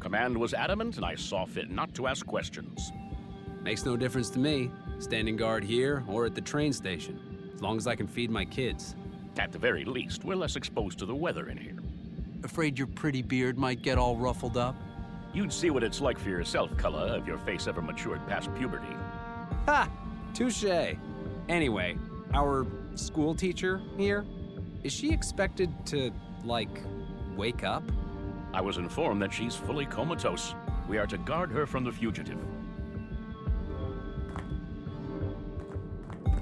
Command was adamant, and I saw fit not to ask questions. Makes no difference to me, standing guard here or at the train station, as long as I can feed my kids. At the very least, we're less exposed to the weather in here. Afraid your pretty beard might get all ruffled up? You'd see what it's like for yourself, Cullah, if your face ever matured past puberty. Ha! Touché. Anyway, our school teacher here, is she expected to, like, wake up? I was informed that she's fully comatose. We are to guard her from the fugitive.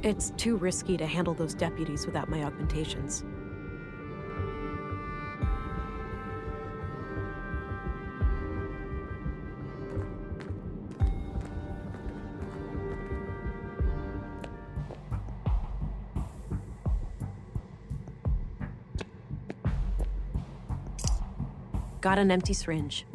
It's too risky to handle those deputies without my augmentations. Got an empty syringe.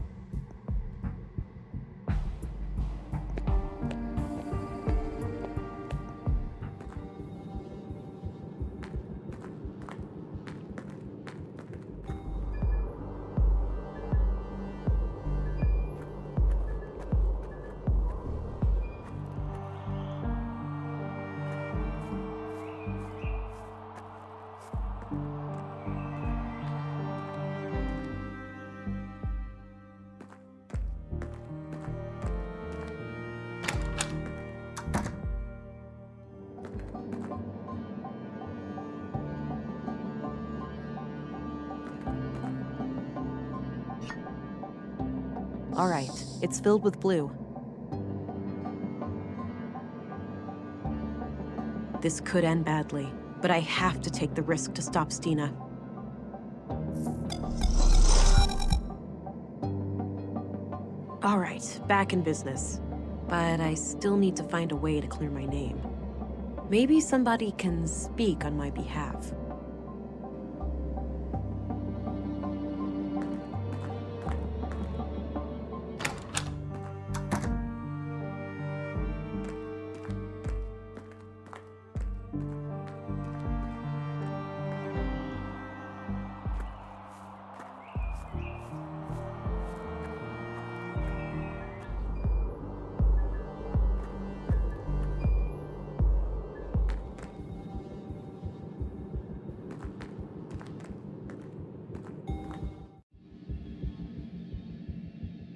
All right, it's filled with blue. This could end badly, but I have to take the risk to stop Stina. All right, back in business. But I still need to find a way to clear my name. Maybe somebody can speak on my behalf.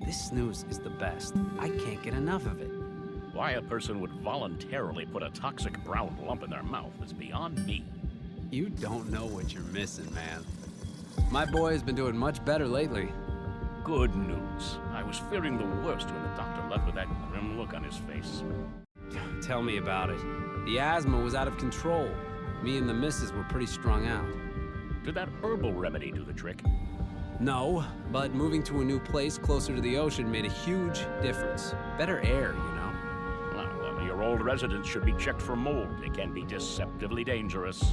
This snooze is the best. I can't get enough of it. Why a person would voluntarily put a toxic brown lump in their mouth is beyond me. You don't know what you're missing, man. My boy has been doing much better lately. Good news. I was fearing the worst when the doctor left with that grim look on his face. Tell me about it. The asthma was out of control. Me and the missus were pretty strung out. Did that herbal remedy do the trick? No, but moving to a new place closer to the ocean made a huge difference. Better air, you know? Well, your old residence should be checked for mold. It can be deceptively dangerous.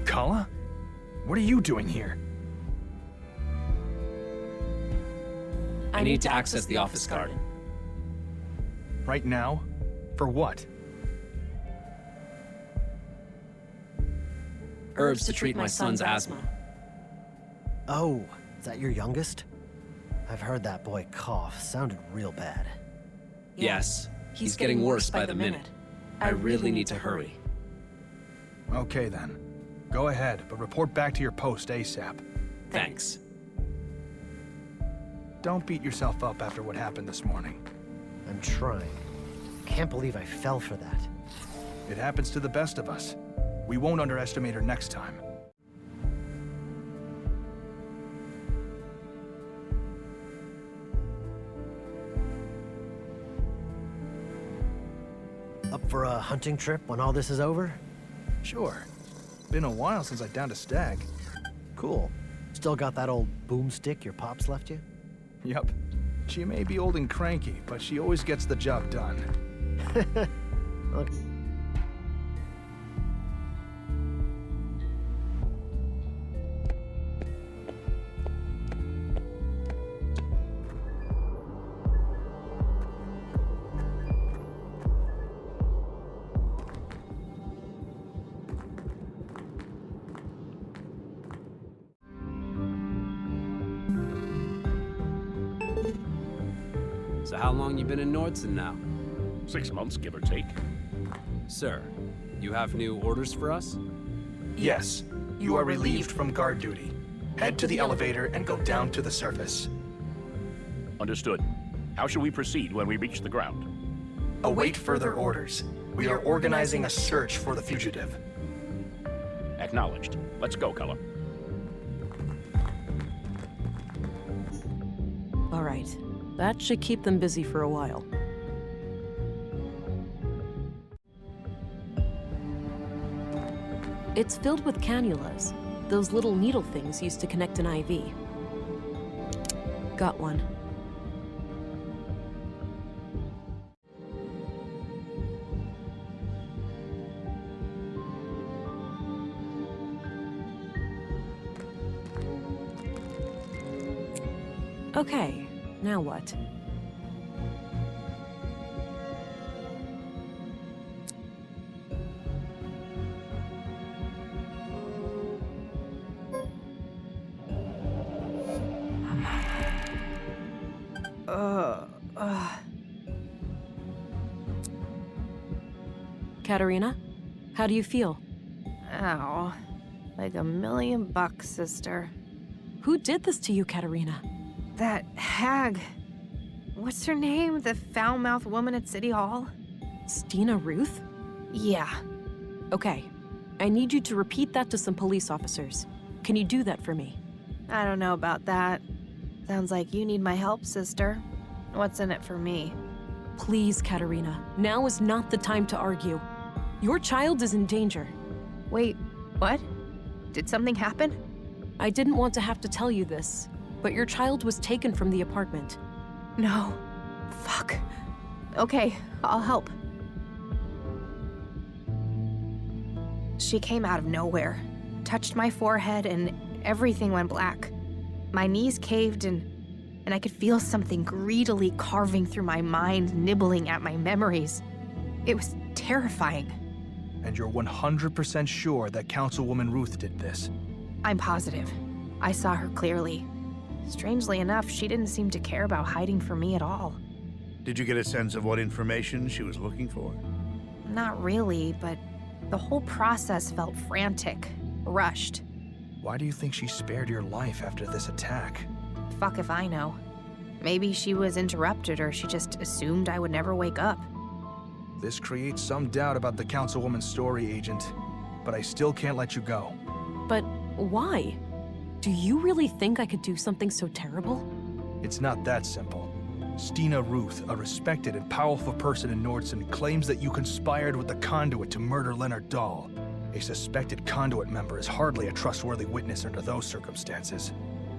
Cullah? What are you doing here? I need to access the office garden. Right now? For what? Herbs to treat my son's asthma. Oh, is that your youngest? I've heard that boy cough. Sounded real bad. Yes, he's getting worse by the minute. I really need to hurry. Okay then. Go ahead, but report back to your post ASAP. Thanks. Don't beat yourself up after what happened this morning. I'm trying. Can't believe I fell for that. It happens to the best of us. We won't underestimate her next time. Up for a hunting trip when all this is over? Sure. Been a while since I downed a stag. Cool. Still got that old boomstick your pops left you? Yep. She may be old and cranky, but she always gets the job done. Look. So how long you been in Nordson now? 6 months, give or take. Sir, you have new orders for us? Yes, you are relieved from guard duty. Head to the elevator and go down to the surface. Understood. How shall we proceed when we reach the ground? Await further orders. We are organizing a search for the fugitive. Acknowledged. Let's go, Cullen. All right. That should keep them busy for a while. It's filled with cannulas. Those little needle things used to connect an IV. Got one. Okay, now what? Katerina, how do you feel? Ow. Like $1,000,000, sister. Who did this to you, Katerina? That hag. What's her name? The foul-mouthed woman at City Hall? Stina Ruth? Yeah. Okay. I need you to repeat that to some police officers. Can you do that for me? I don't know about that. Sounds like you need my help, sister. What's in it for me? Please, Katerina. Now is not the time to argue. Your child is in danger. Wait, what? Did something happen? I didn't want to have to tell you this, but your child was taken from the apartment. No. Fuck. Okay, I'll help. She came out of nowhere, touched my forehead, and everything went black. My knees caved and I could feel something greedily carving through my mind, nibbling at my memories. It was terrifying. And you're 100% sure that Councilwoman Ruth did this? I'm positive. I saw her clearly. Strangely enough, she didn't seem to care about hiding from me at all. Did you get a sense of what information she was looking for? Not really, but the whole process felt frantic, rushed. Why do you think she spared your life after this attack? Fuck if I know. Maybe she was interrupted or she just assumed I would never wake up. This creates some doubt about the Councilwoman's story, Agent. But I still can't let you go. But why? Do you really think I could do something so terrible? It's not that simple. Stina Ruth, a respected and powerful person in Nordson, claims that you conspired with the Conduit to murder Leonard Dahl. A suspected Conduit member is hardly a trustworthy witness under those circumstances.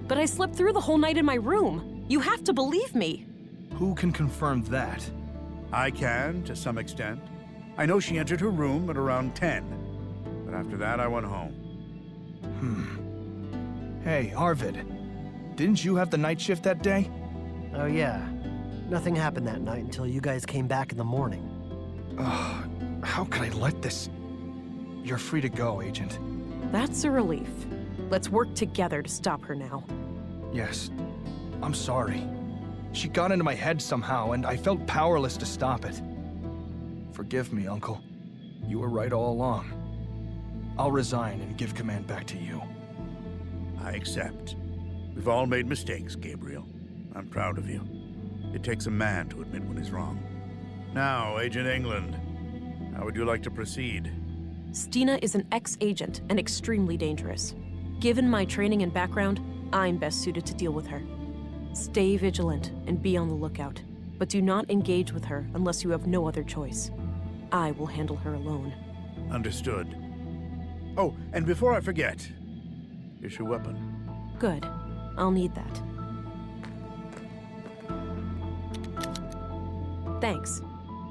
But I slept through the whole night in my room. You have to believe me. Who can confirm that? I can, to some extent. I know she entered her room at around 10. But after that, I went home. Hey, Arvid. Didn't you have the night shift that day? Oh yeah. Nothing happened that night until you guys came back in the morning. How could I let this... You're free to go, Agent. That's a relief. Let's work together to stop her now. Yes. I'm sorry. She got into my head somehow, and I felt powerless to stop it. Forgive me, Uncle. You were right all along. I'll resign and give command back to you. I accept. We've all made mistakes, Gabriel. I'm proud of you. It takes a man to admit when he's wrong. Now, Agent England, how would you like to proceed? Stina is an ex-agent and extremely dangerous. Given my training and background, I'm best suited to deal with her. Stay vigilant and be on the lookout, but do not engage with her unless you have no other choice. I will handle her alone. Understood. Oh, and before I forget, here's your weapon. Good. I'll need that. Thanks.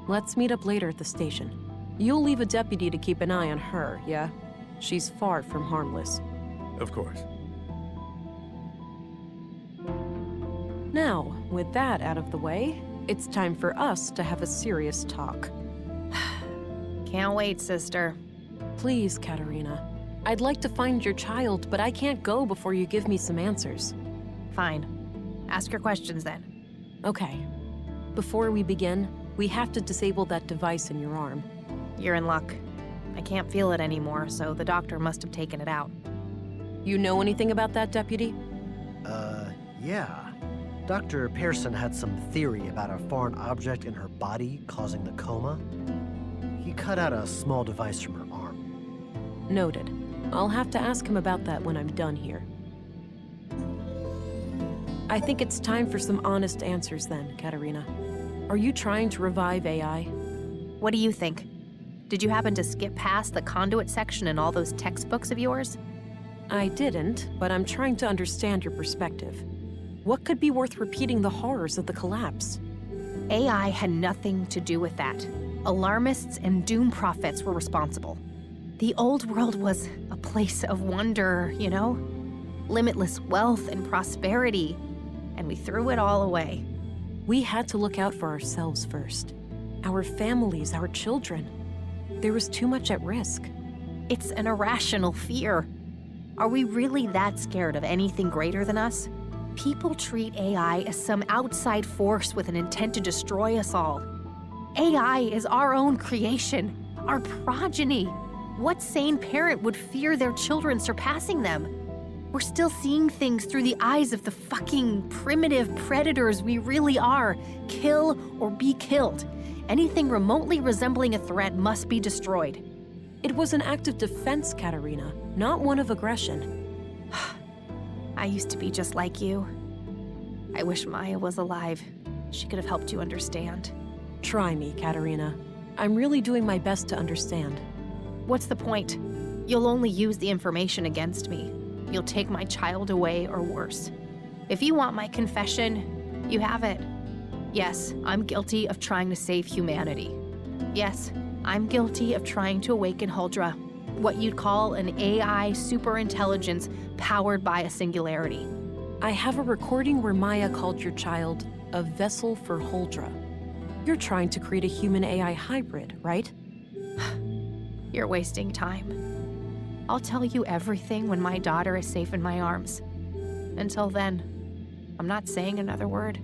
Let's meet up later at the station. You'll leave a deputy to keep an eye on her, yeah? She's far from harmless. Of course. Now, with that out of the way, it's time for us to have a serious talk. Can't wait, sister. Please, Katerina. I'd like to find your child, but I can't go before you give me some answers. Fine. Ask your questions then. Okay. Before we begin, we have to disable that device in your arm. You're in luck. I can't feel it anymore, so the doctor must have taken it out. You know anything about that, Deputy? Yeah. Dr. Pearson had some theory about a foreign object in her body causing the coma. He cut out a small device from her arm. Noted. I'll have to ask him about that when I'm done here. I think it's time for some honest answers then, Katerina. Are you trying to revive AI? What do you think? Did you happen to skip past the conduit section in all those textbooks of yours? I didn't, but I'm trying to understand your perspective. What could be worth repeating the horrors of the collapse? AI had nothing to do with that. Alarmists and doom prophets were responsible. The old world was a place of wonder, you know? Limitless wealth and prosperity. And we threw it all away. We had to look out for ourselves first. Our families, our children. There was too much at risk. It's an irrational fear. Are we really that scared of anything greater than us? People treat AI as some outside force with an intent to destroy us all. AI is our own creation, our progeny. What sane parent would fear their children surpassing them? We're still seeing things through the eyes of the fucking primitive predators we really are. Kill or be killed. Anything remotely resembling a threat must be destroyed. It was an act of defense, Katerina, not one of aggression. I used to be just like you. I wish Maya was alive. She could have helped you understand. Try me, Katerina. I'm really doing my best to understand. What's the point? You'll only use the information against me. You'll take my child away or worse. If you want my confession, you have it. Yes, I'm guilty of trying to save humanity. Yes, I'm guilty of trying to awaken Huldra, what you'd call an AI superintelligence powered by a singularity. I have a recording where Maya called your child a vessel for Huldra. You're trying to create a human-AI hybrid, right? You're wasting time. I'll tell you everything when my daughter is safe in my arms. Until then, I'm not saying another word.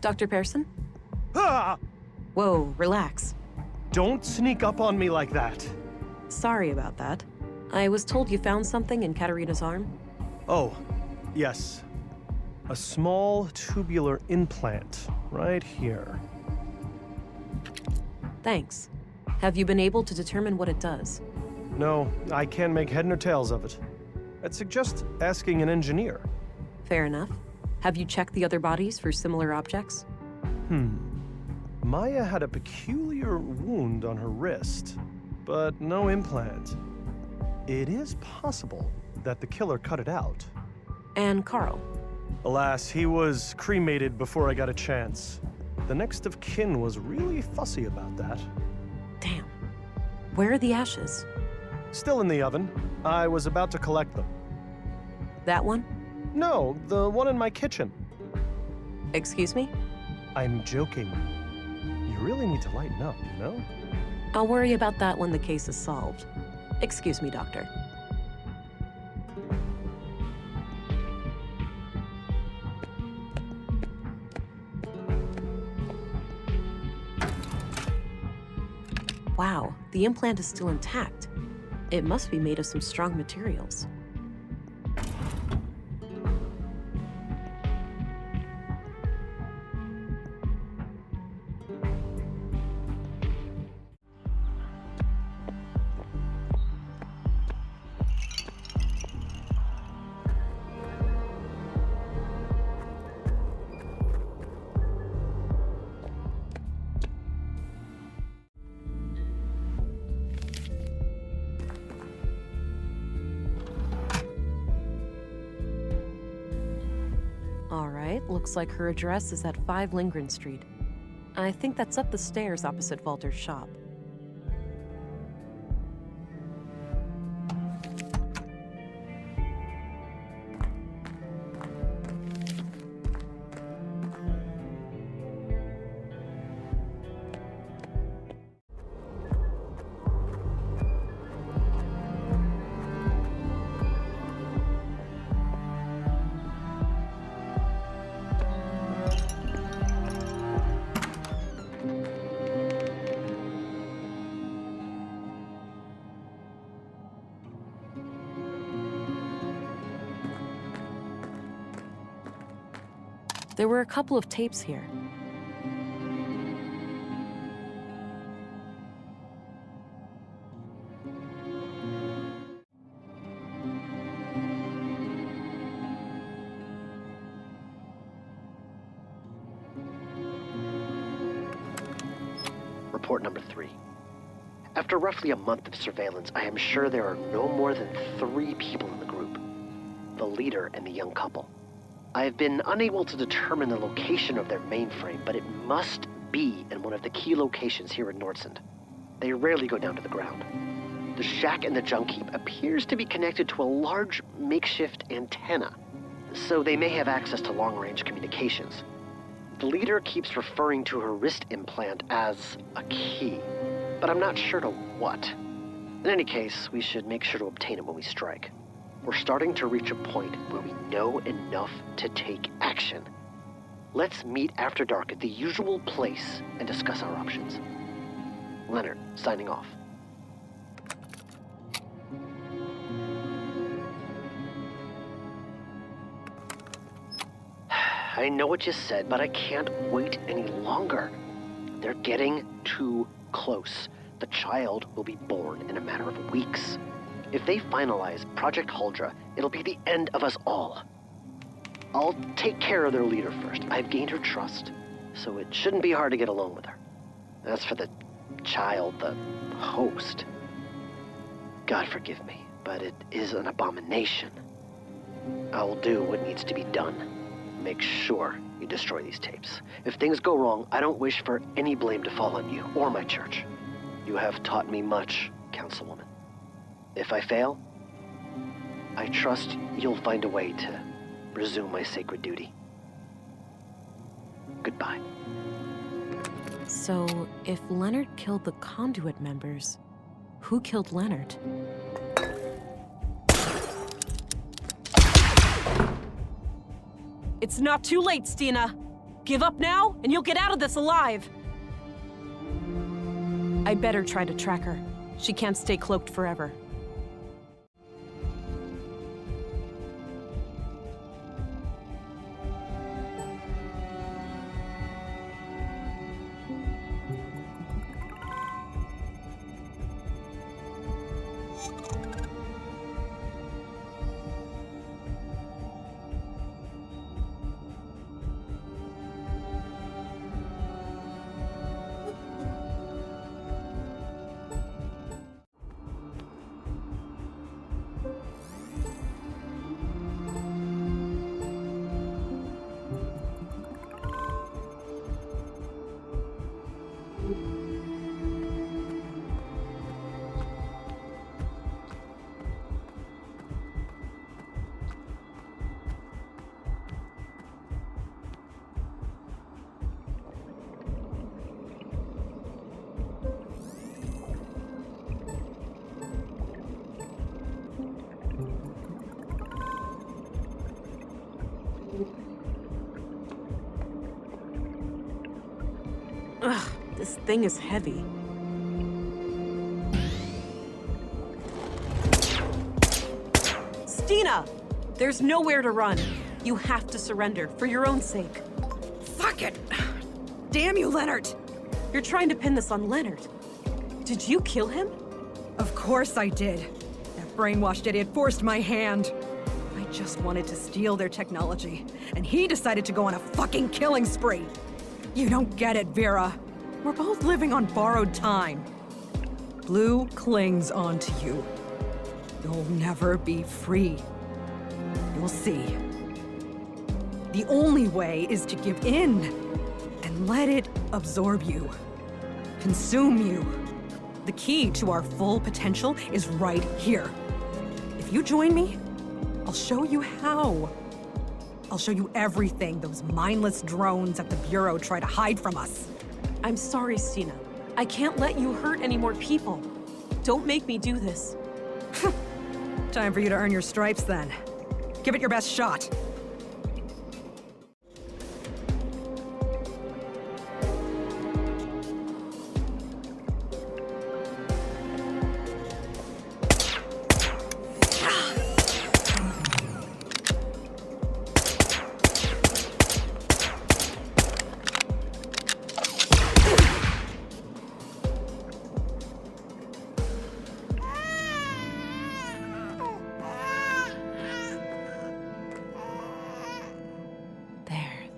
Dr. Pearson? Ah! Whoa, relax. Don't sneak up on me like that. Sorry about that. I was told you found something in Katerina's arm. Oh, yes. A small tubular implant right here. Thanks. Have you been able to determine what it does? No, I can't make head nor tails of it. I'd suggest asking an engineer. Fair enough. Have you checked the other bodies for similar objects? Maya had a peculiar wound on her wrist, but no implant. It is possible that the killer cut it out. And Carl? Alas, he was cremated before I got a chance. The next of kin was really fussy about that. Damn. Where are the ashes? Still in the oven. I was about to collect them. That one? No, the one in my kitchen. Excuse me? I'm joking. You really need to lighten up, you know? I'll worry about that when the case is solved. Excuse me, Doctor. Wow, the implant is still intact. It must be made of some strong materials. All right, looks like her address is at 5 Lindgren Street. I think that's up the stairs opposite Walter's shop. There were a couple of tapes here. Report number 3. After roughly a month of surveillance, I am sure there are no more than 3 people in the group. The leader and the young couple. I have been unable to determine the location of their mainframe, but it must be in one of the key locations here in Nordsund. They rarely go down to the ground. The shack in the junk heap appears to be connected to a large makeshift antenna, so they may have access to long-range communications. The leader keeps referring to her wrist implant as a key, but I'm not sure to what. In any case, we should make sure to obtain it when we strike. We're starting to reach a point where we know enough to take action. Let's meet after dark at the usual place and discuss our options. Leonard, signing off. I know what you said, but I can't wait any longer. They're getting too close. The child will be born in a matter of weeks. If they finalize Project Huldra, it'll be the end of us all. I'll take care of their leader first. I've gained her trust, so it shouldn't be hard to get along with her. As for the child, the host, God forgive me, but it is an abomination. I'll do what needs to be done. Make sure you destroy these tapes. If things go wrong, I don't wish for any blame to fall on you or my church. You have taught me much, Councilwoman. If I fail, I trust you'll find a way to resume my sacred duty. Goodbye. So, if Leonard killed the Conduit members, who killed Leonard? It's not too late, Stina. Give up now, and you'll get out of this alive. I better try to track her. She can't stay cloaked forever. Ugh, this thing is heavy. Stina! There's nowhere to run. You have to surrender, for your own sake. Fuck it! Damn you, Leonard! You're trying to pin this on Leonard. Did you kill him? Of course I did. That brainwashed idiot forced my hand. I just wanted to steal their technology, and he decided to go on a fucking killing spree. You don't get it, Vera. We're both living on borrowed time. Blue clings onto you. You'll never be free. You'll see. The only way is to give in and let it absorb you, consume you. The key to our full potential is right here. If you join me, I'll show you how. I'll show you everything those mindless drones at the Bureau try to hide from us. I'm sorry, Stina. I can't let you hurt any more people. Don't make me do this. Time for you to earn your stripes, then. Give it your best shot.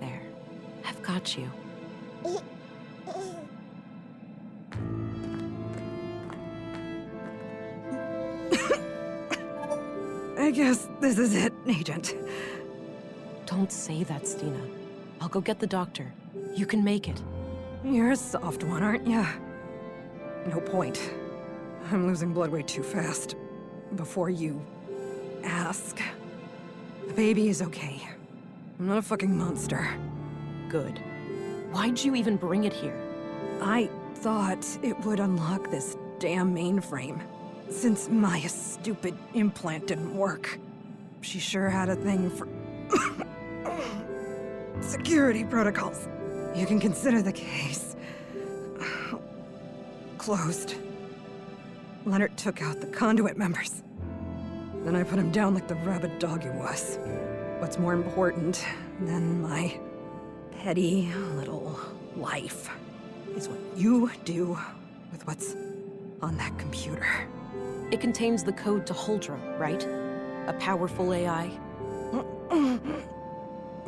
There. I've got you. I guess this is it, Agent. Don't say that, Stina. I'll go get the doctor. You can make it. You're a soft one, aren't you? No point. I'm losing blood way too fast. Before you ask. The baby is okay. I'm not a fucking monster. Good. Why'd you even bring it here? I thought it would unlock this damn mainframe. Since my stupid implant didn't work. She sure had a thing for security protocols. You can consider the case closed. Leonard took out the conduit members. Then I put him down like the rabid dog he was. What's more important than my petty little life is what you do with what's on that computer. It contains the code to Huldra, right? A powerful AI?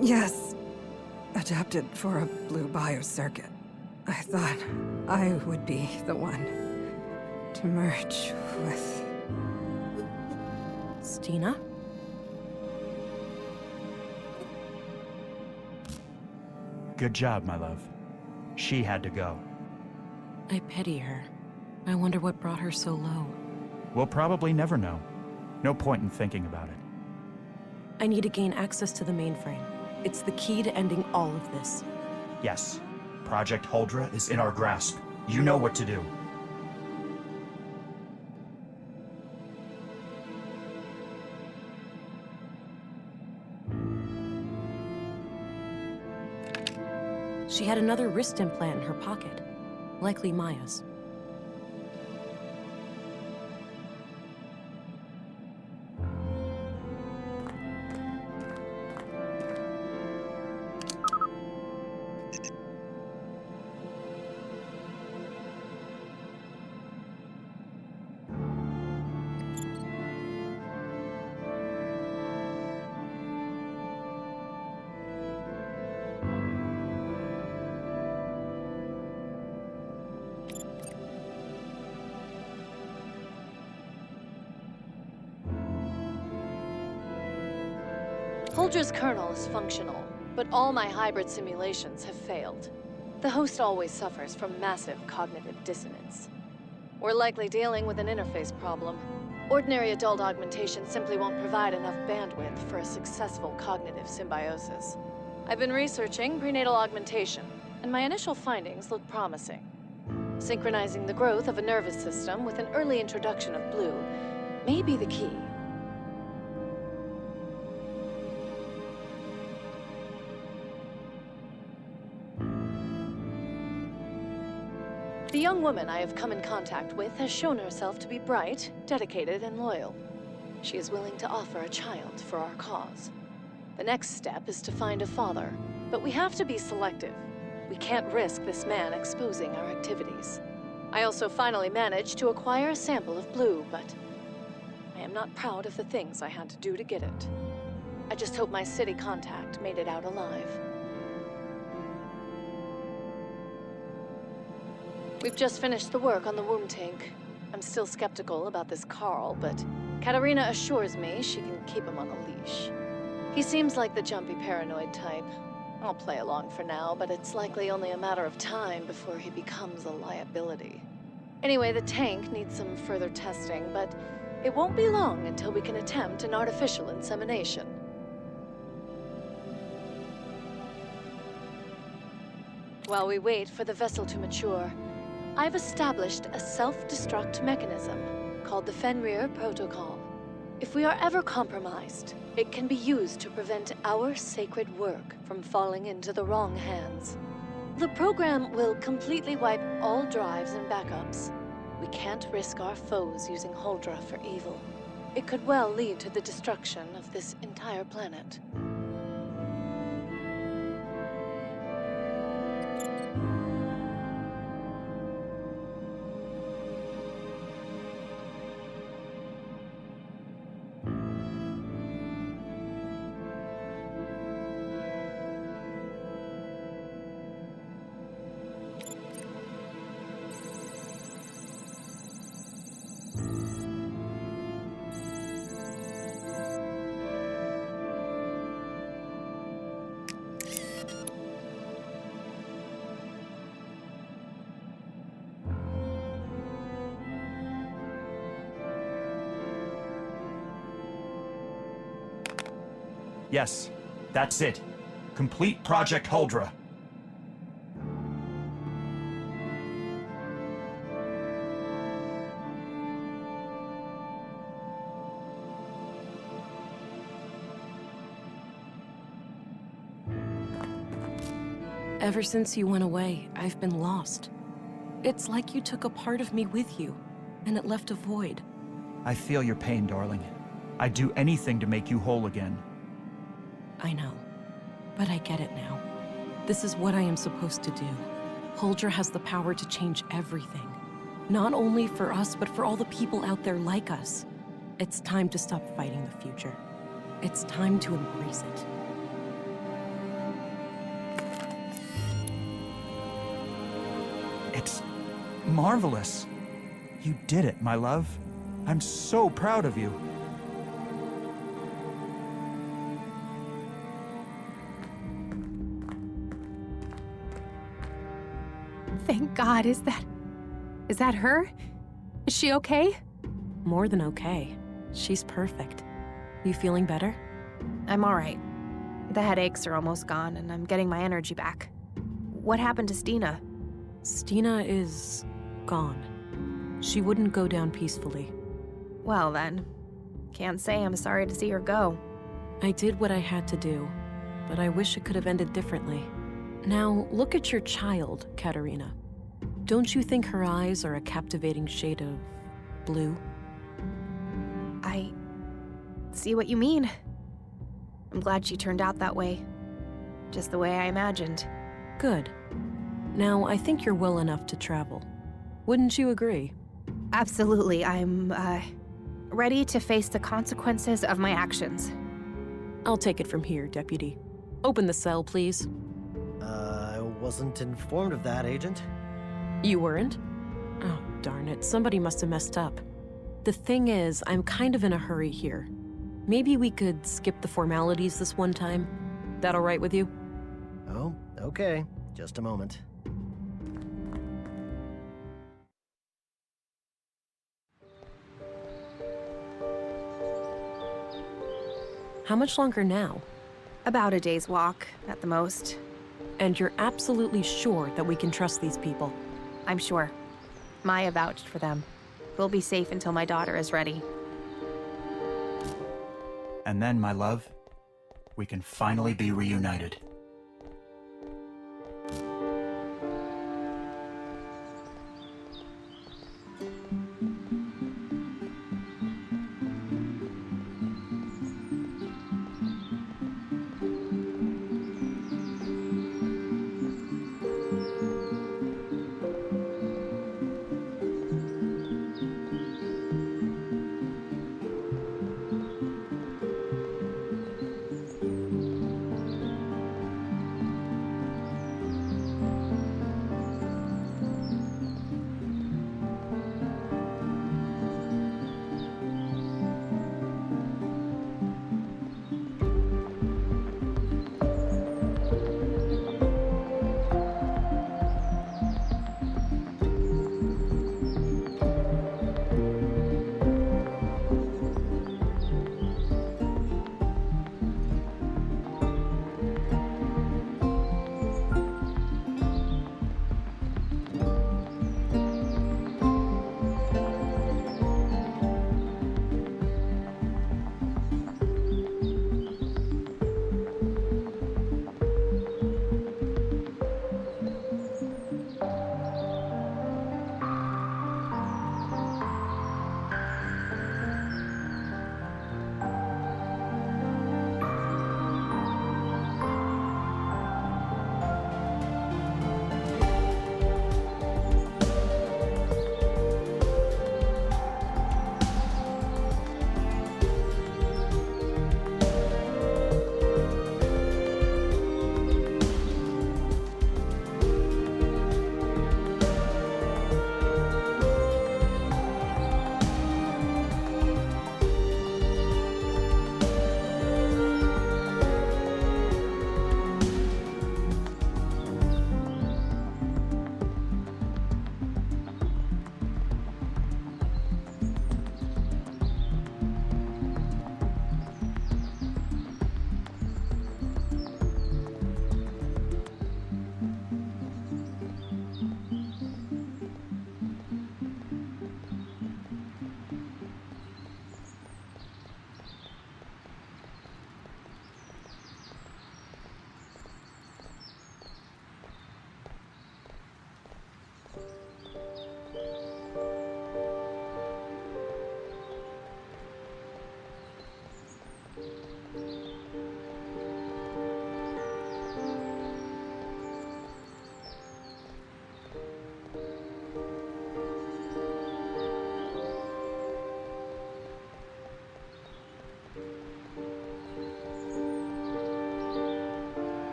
Yes. Adapted for a blue biocircuit. I thought I would be the one to merge with... Stina? Good job, my love. She had to go. I pity her. I wonder what brought her so low. We'll probably never know. No point in thinking about it. I need to gain access to the mainframe. It's the key to ending all of this. Yes. Project Huldra is in our grasp. You know what to do. She had another wrist implant in her pocket. Likely Maya's. Huldra's kernel is functional, but all my hybrid simulations have failed. The host always suffers from massive cognitive dissonance. We're likely dealing with an interface problem. Ordinary adult augmentation simply won't provide enough bandwidth for a successful cognitive symbiosis. I've been researching prenatal augmentation, and my initial findings look promising. Synchronizing the growth of a nervous system with an early introduction of blue may be the key. The young woman I have come in contact with has shown herself to be bright, dedicated, and loyal. She is willing to offer a child for our cause. The next step is to find a father, but we have to be selective. We can't risk this man exposing our activities. I also finally managed to acquire a sample of blue, but I am not proud of the things I had to do to get it. I just hope my city contact made it out alive. We've just finished the work on the womb tank. I'm still skeptical about this Carl, but Katerina assures me she can keep him on a leash. He seems like the jumpy paranoid type. I'll play along for now, but it's likely only a matter of time before he becomes a liability. Anyway, the tank needs some further testing, but it won't be long until we can attempt an artificial insemination. While we wait for the vessel to mature, I've established a self-destruct mechanism called the Fenrir Protocol. If we are ever compromised, it can be used to prevent our sacred work from falling into the wrong hands. The program will completely wipe all drives and backups. We can't risk our foes using Huldra for evil. It could well lead to the destruction of this entire planet. Yes, that's it. Complete Project Huldra. Ever since you went away, I've been lost. It's like you took a part of me with you, and it left a void. I feel your pain, darling. I'd do anything to make you whole again. I know, but I get it now. This is what I am supposed to do. Huldra has the power to change everything. Not only for us, but for all the people out there like us. It's time to stop fighting the future. It's time to embrace it. It's marvelous. You did it, my love. I'm so proud of you. Thank God. Is that her? Is she okay? More than okay. She's perfect. You feeling better? I'm all right. The headaches are almost gone, and I'm getting my energy back. What happened to Stina? Stina is gone. She wouldn't go down peacefully. Well then, can't say I'm sorry to see her go. I did what I had to do, but I wish it could have ended differently. Now, look at your child, Katerina. Don't you think her eyes are a captivating shade of blue? I see what you mean. I'm glad she turned out that way. Just the way I imagined. Good. Now, I think you're well enough to travel. Wouldn't you agree? Absolutely. I'm, ready to face the consequences of my actions. I'll take it from here, Deputy. Open the cell, please. I wasn't informed of that, Agent. You weren't? Oh, darn it. Somebody must have messed up. The thing is, I'm kind of in a hurry here. Maybe we could skip the formalities this one time. That all right with you? Oh, okay. Just a moment. How much longer now? About a day's walk, at the most. And you're absolutely sure that we can trust these people? I'm sure. Maya vouched for them. We'll be safe until my daughter is ready. And then, my love, we can finally be reunited.